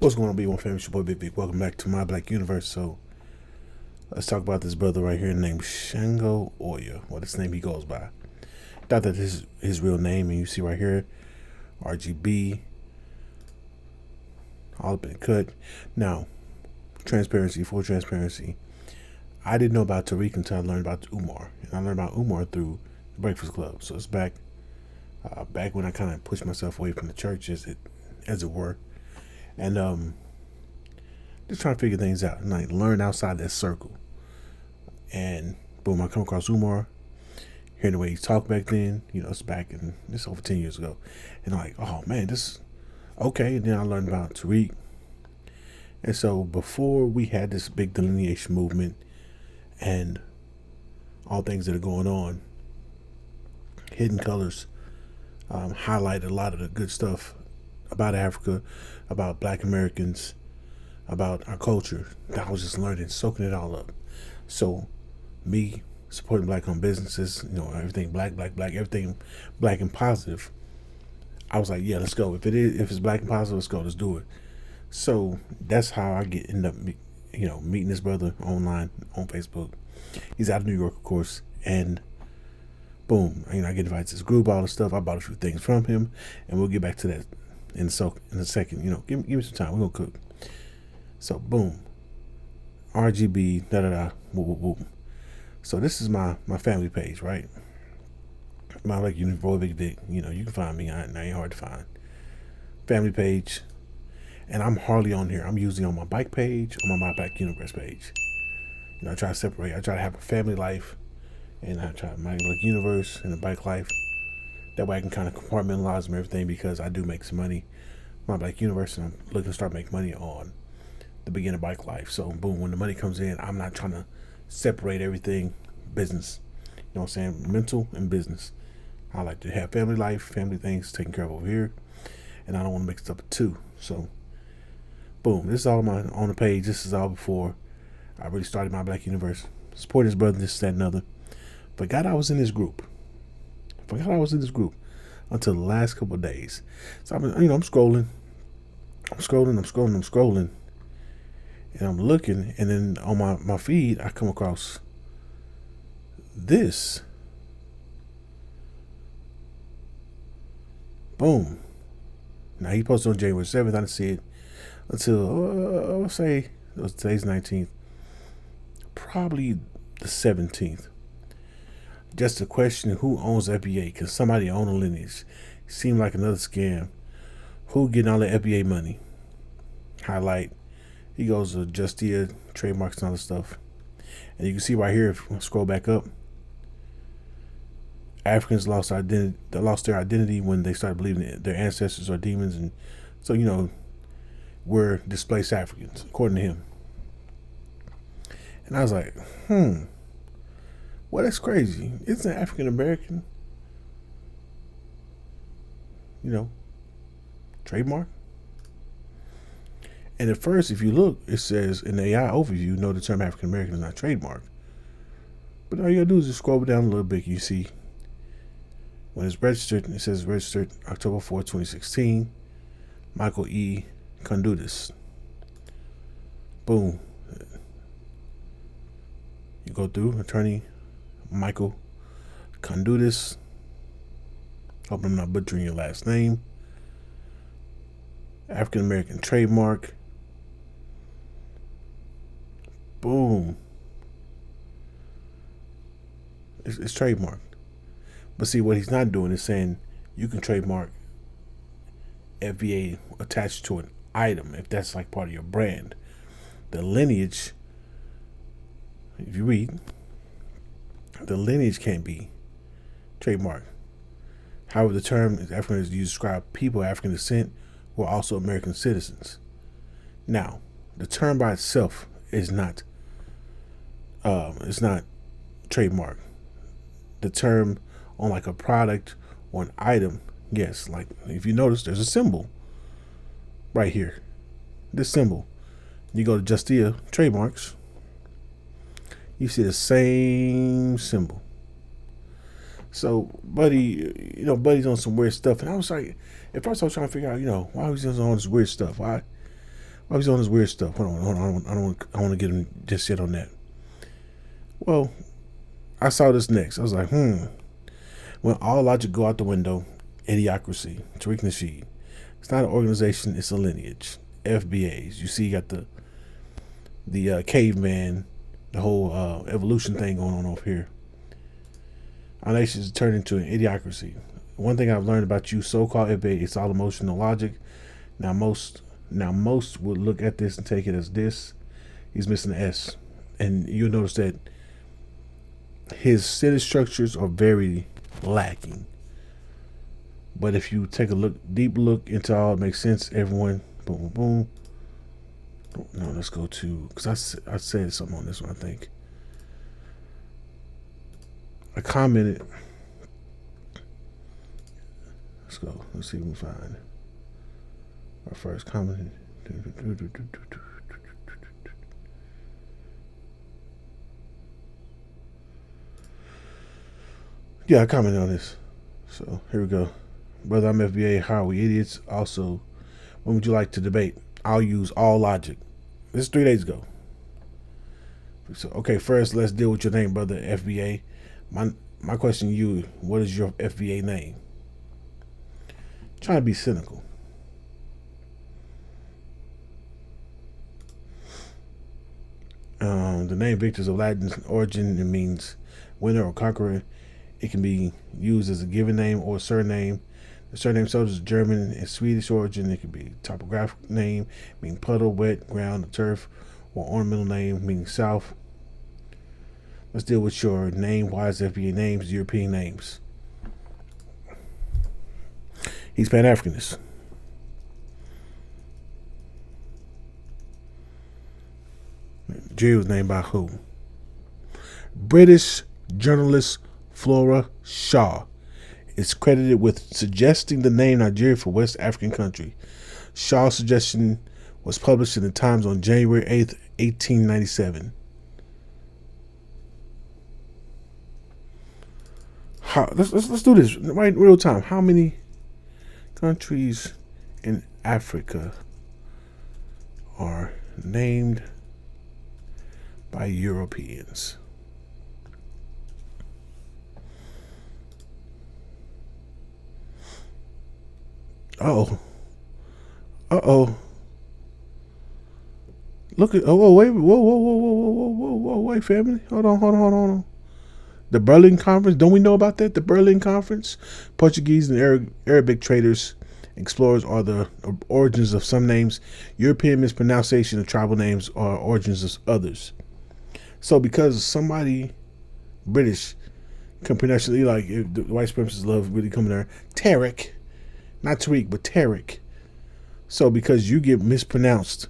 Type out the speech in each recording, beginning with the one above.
What's going on, B1 family? It's your boy Big Big. Welcome back to My Black Universe. So let's talk about this brother right here named Shango Oya. What his name he goes by. Not that this is his real name, and you see right here, RGB, all been cut. Now, full transparency. I didn't know about Tariq until I learned about Umar, and I learned about Umar through the Breakfast Club. So it's back when I kind of pushed myself away from the church, as it were, and just trying to figure things out and like learn outside that circle. And boom, I come across Umar, hearing the way he talked back then. It's back in this over 10 years ago, and I'm like, oh man, this okay. And then I learned about Tariq, and so before we had this big delineation movement and all things that are going on, Hidden Colors highlighted a lot of the good stuff about Africa, about Black Americans, about our culture that I was just learning, soaking it all up. So me supporting Black-owned businesses, everything black, everything Black and positive. I was like, yeah, let's go. If it's Black and positive, let's go. Let's do it. So that's how I end up, meeting this brother online on Facebook. He's out of New York, of course, and boom, I get invited to this group, all this stuff. I bought a few things from him, and we'll get back to that in a second. Give me some time. We're gonna cook. So boom, RGB, da da da, whoop whoop whoop. So this is my family page, right? My like boy big dick. You can find me. I ain't hard to find. Family page, and I'm hardly on here. I'm usually on my bike page or my Black Universe page. I try to separate. I try to have a family life, and I try my Black Universe and a bike life. That way I can kind of compartmentalize them everything, because I do make some money. My Black Universe, and I'm looking to start making money on the beginner bike life. So boom, when the money comes in, I'm not trying to separate everything business. You know what I'm saying? Mental and business. I like to have family life, family things taken care of over here, and I don't want to mix it up with two. So boom, this is all on the page. This is all before I really started my Black Universe. Support his brother, this, that, and other. Forgot I was in this group until the last couple of days. So I'm scrolling, and I'm looking, and then on my feed I come across this. Boom. Now he posted on January 7th. I didn't see it until I'll say it was today's 19th, probably the 17th. Just a question: who owns FBA? Because somebody owned a lineage. Seemed like another scam. Who getting all the FBA money? Highlight. He goes to Justia, trademarks, and other stuff. And you can see right here, if we scroll back up, Africans lost their identity when they started believing that their ancestors are demons, and so we're displaced Africans, according to him. And I was like, well, that's crazy. Isn't it African American? Trademark. And at first, if you look, it says in the AI overview, no, the term African American is not trademark. But all you gotta do is just scroll down a little bit. You see when it's registered, it says registered October 4, 2016. Michael E. Condutis. Boom. You go through attorney Michael Condutis. Hope I'm not butchering your last name. African American trademark. Boom. It's trademarked. But see, what he's not doing is saying you can trademark FBA attached to an item if that's like part of your brand. The lineage, if you read, the lineage can't be trademarked. However, the term is African is used to describe people of African descent who are also American citizens. Now, the term by itself is not trademarked. The term on like a product or an item, yes. Like if you notice, there's a symbol right here. This symbol. You go to Justia trademarks. You see the same symbol. So, Buddy's on some weird stuff, and I was like, at first I was trying to figure out, why was he on all this weird stuff? Why Oh, he's on his weird stuff. Hold on. I don't want to get him just yet on that. Well, I saw this next. I was like, When all logic go out the window, idiocracy. Tariq Nasheed. It's not an organization. It's a lineage. FBAs. You see, you got the caveman, the whole evolution thing going on over here. Our nation is turned into an idiocracy. One thing I've learned about you, so-called FBA, it's all emotional logic. Now most would look at this and take it as this. He's missing the S, and you'll notice that his sentence structures are very lacking. But if you take a deep look into all, it makes sense. Everyone, boom, boom, boom. No, let's go to, because I said something on this one, I think. I commented. Let's go. Let's see if we can find our first comment. Yeah, I commented on this. So here we go. Brother, I'm FBA. How are we idiots? Also, when would you like to debate? I'll use all logic. This is 3 days ago. So, okay, first let's deal with your name, brother FBA. My question to you, what is your FBA name? I'm trying to be cynical. The name Victor is of Latin origin. It means winner or conqueror. It can be used as a given name or surname. The surname Soders is German and Swedish origin. It can be topographic name, meaning puddle, wet, ground, turf, or ornamental name, meaning south. Let's deal with your name. Why is FBA names European names? He's Pan-Africanist. Nigeria was named by who? British journalist Flora Shaw is credited with suggesting the name Nigeria for West African country. Shaw's suggestion was published in the Times on January 8th, 1897. Let's do this right in real time. How many countries in Africa are named by Europeans? Uh-oh. Look at, wait, whoa, wait, family. Hold on. The Berlin Conference, don't we know about that? The Berlin Conference? Portuguese and Arabic traders, explorers are the origins of some names. European mispronunciation of tribal names are origins of others. So because somebody British can pronounce it, like if the white supremacists love really coming there, Tarek, not Tariq, but Tarek. So because you get mispronounced,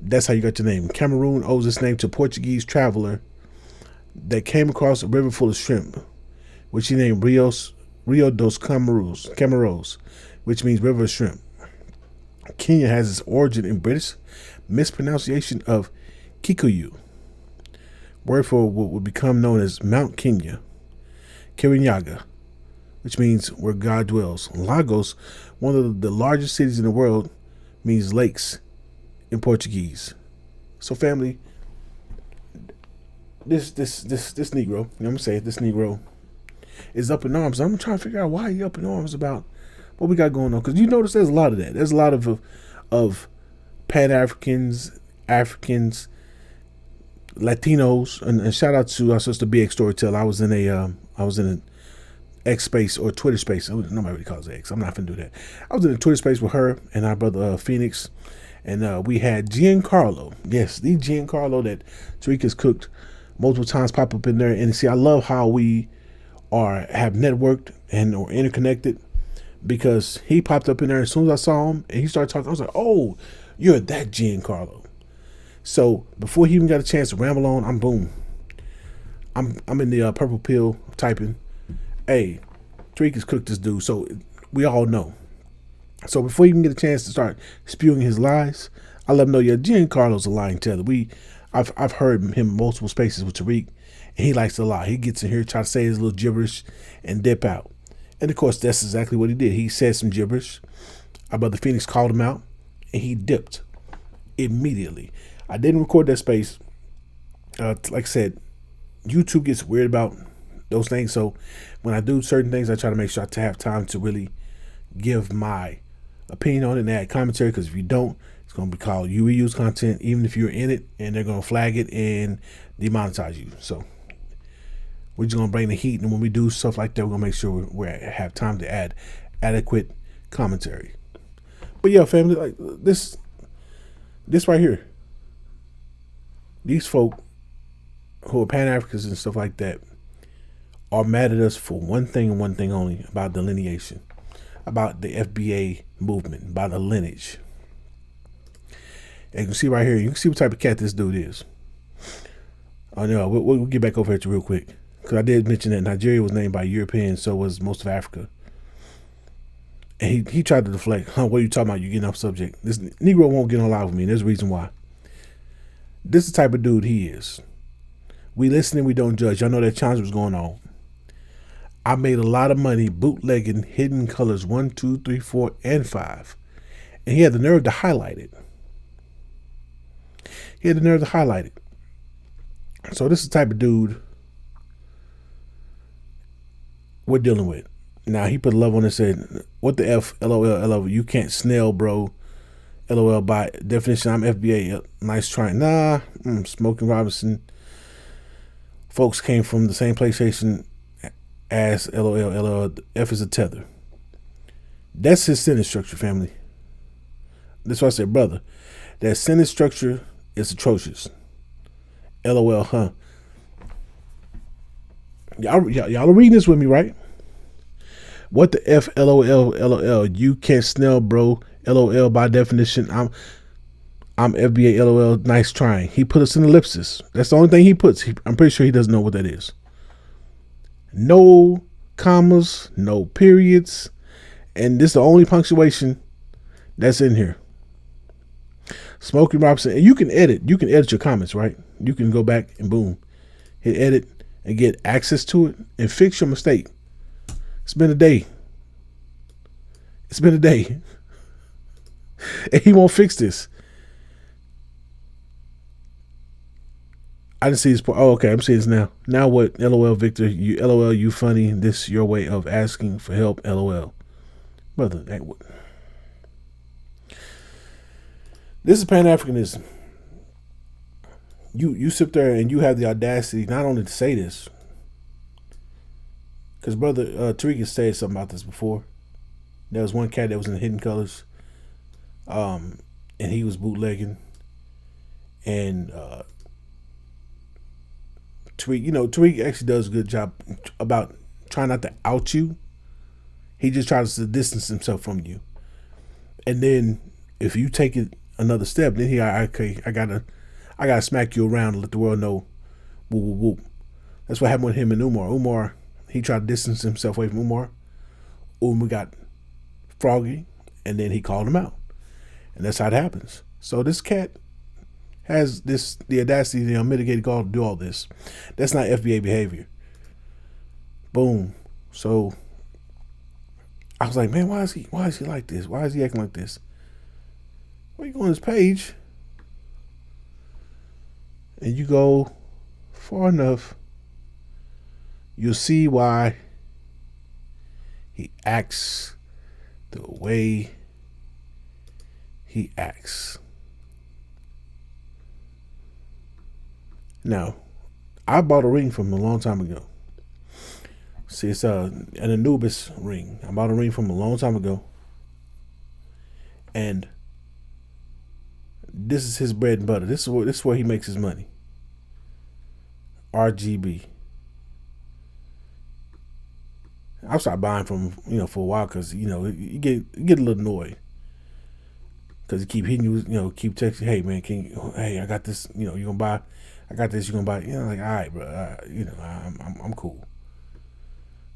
that's how you got your name. Cameroon owes its name to a Portuguese traveler that came across a river full of shrimp, which he named Rio dos Cameros, which means river of shrimp. Kenya has its origin in British mispronunciation of Kikuyu, word for what would become known as Mount Kenya. Kirinyaga, which means where God dwells. Lagos, one of the largest cities in the world, means lakes in Portuguese. So family, this Negro, you know what I'm saying? This Negro is up in arms. I'm trying to figure out why he up in arms about what we got going on. Because you notice there's a lot of that. There's a lot of Pan-Africans, Africans, Latinos, and shout out to our sister BX Storyteller. I was in an X space or Twitter space. Nobody really calls it X. I'm not gonna do that. I was in a Twitter space with her and our brother Phoenix, and we had Giancarlo. Yes, the Giancarlo that Tariq has cooked multiple times pop up in there. And see, I love how we have networked and or interconnected, because he popped up in there as soon as I saw him and he started talking. I was like, "Oh, you're that Giancarlo." So before he even got a chance to ramble on, I'm in the purple pill typing, "Hey, Tariq has cooked this dude," so we all know. So before he even get a chance to start spewing his lies, I let him know, yeah, Giancarlo's a lying teller. I've heard him in multiple spaces with Tariq, and he likes to lie. He gets in here, try to say his little gibberish, and dip out. And of course, that's exactly what he did. He said some gibberish. Our brother Phoenix called him out, and he dipped. immediately. I didn't record that space. Like I said, YouTube gets weird about those things. So when I do certain things, I try to make sure I have time to really give my opinion on it and add commentary. Because if you don't, it's going to be called you reuse content, even if you're in it, and they're going to flag it and demonetize you. So we're just going to bring the heat. And when we do stuff like that, we're going to make sure we have time to add adequate commentary. But yeah, family, like this right here, these folk who are Pan-Africans and stuff like that are mad at us for one thing and one thing only, about delineation, about the FBA movement, by the lineage. And you can see right here, you can see what type of cat this dude is. Oh no, we'll get back over here to real quick, because I did mention that Nigeria was named by Europeans, so was most of Africa. And he tried to deflect. What are you talking about? You getting off subject. This Negro won't get on live with me, and there's a reason why. This is the type of dude he is. We listen and we don't judge. Y'all know that challenge was going on. I made a lot of money bootlegging Hidden Colors 1, 2, 3, 4, and 5. And he had the nerve to highlight it. So this is the type of dude we're dealing with. Now, he put love on it and said, what the F, LOL, LOL, you can't snell, bro. LOL, by definition, I'm FBA. Nice trying. Nah, Smoking Robinson. Folks came from the same PlayStation as LOL, LOL. F is a tether. That's his sentence structure, family. That's why I said, brother, that sentence structure is atrocious. LOL, huh? Y'all are reading this with me, right? What the F, LOL, LOL, you can't snell, bro. LOL, by definition, I'm FBA, LOL, nice trying. He put us in ellipsis. That's the only thing he puts. I'm pretty sure he doesn't know what that is. No commas, no periods, and this is the only punctuation that's in here. Smokey Robinson, and you can edit your comments, right? You can go back and boom, hit edit and get access to it and fix your mistake. It's been a day. And he won't fix this. I didn't see his point. Oh, okay, I'm seeing this now. Now what? LOL, Victor, LOL, you funny. This your way of asking for help, LOL. Brother, this is Pan-Africanism. You sit there and you have the audacity not only to say this, because brother Tariq has said something about this before. There was one cat that was in Hidden Colors, and he was bootlegging, and Tariq actually does a good job about trying not to out you. He just tries to distance himself from you, and then if you take it another step, then I gotta smack you around and let the world know. Whoop, whoop, whoop. That's what happened with him and Umar. Umar, he tried to distance himself away from Umar. Umar got froggy, and then he called him out, and that's how it happens. So this cat has the audacity, the unmitigated gall to do all this. That's not FBA behavior. Boom. So I was like, man, why is he like this? Why is he acting like this? Well, you go on his page and you go far enough, you'll see why he acts the way he acts. Now, I bought a ring from him a long time ago. See, it's an Anubis ring. I bought a ring from him a long time ago. And this is his bread and butter. This is where he makes his money. RGB. I started buying from him, for a while because you get a little annoyed because he keep hitting you, keep texting, hey man, hey, I got this, you gonna buy, I got this, you gonna buy, like all right, bro, I'm cool.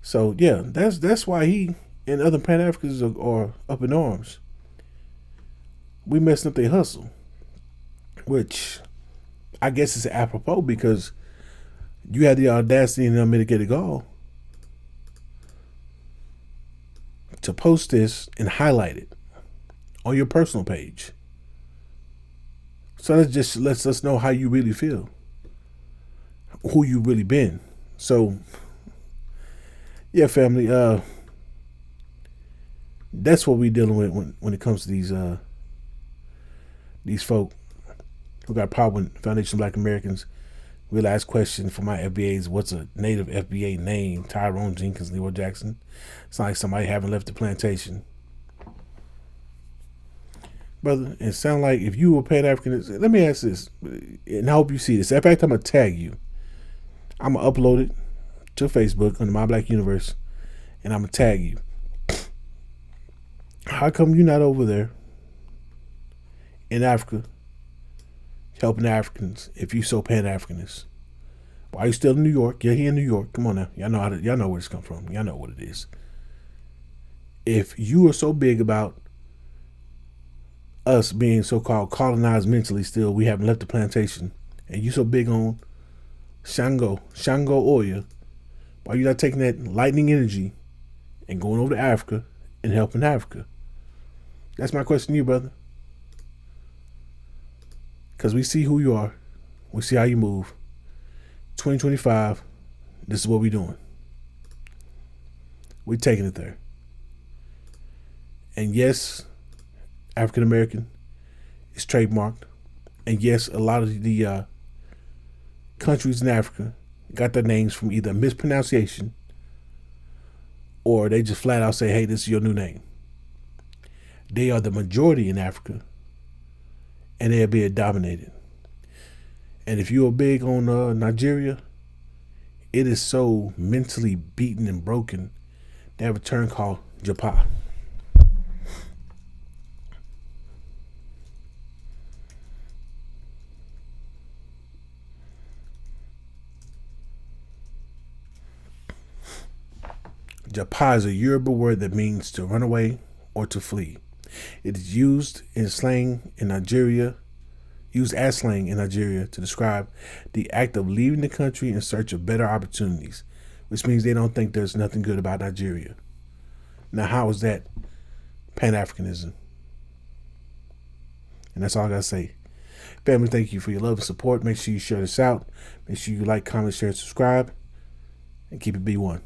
So yeah, that's why he and other Pan Africans are up in arms. We messing up their hustle, which I guess is apropos because you had the audacity and unmitigated gall to post this and highlight it on your personal page. So let's us know how you really feel, who you really been. So yeah, family. That's what we dealing with when it comes to these folk who got a problem with Foundation Black Americans. Real ask question for my FBAs: what's a native FBA name? Tyrone Jenkins, Leroy Jackson. It's not like somebody haven't left the plantation, brother. It sound like if you were Pan African. Let me ask this, and I hope you see this. In fact, I'm gonna tag you. I'm gonna upload it to Facebook on the My Black Universe, and I'm gonna tag you. How come you're not over there in Africa helping Africans if you so Pan Africanist? Why are you still in New York? You're here in New York. Come on now. Y'all know where this come from. Y'all know what it is. If you are so big about us being so-called colonized mentally still, we haven't left the plantation, and you so big on Shango Oya, why you not taking that lightning energy and going over to Africa and helping Africa? That's my question to you, brother. Because we see who you are. We see how you move. 2025, this is what we're doing. We're taking it there. And yes, African American is trademarked. And yes, a lot of the countries in Africa got their names from either mispronunciation or they just flat out say, hey, this is your new name. They are the majority in Africa, and they're being dominated. And if you're big on Nigeria, it is so mentally beaten and broken. They have a term called Japa. Japa is a Yoruba word that means to run away or to flee. It is used as slang in Nigeria to describe the act of leaving the country in search of better opportunities, which means they don't think there's nothing good about Nigeria. Now, how is that Pan-Africanism? And that's all I gotta say. Family, thank you for your love and support. Make sure you share this out. Make sure you like, comment, share, and subscribe. And keep it B1.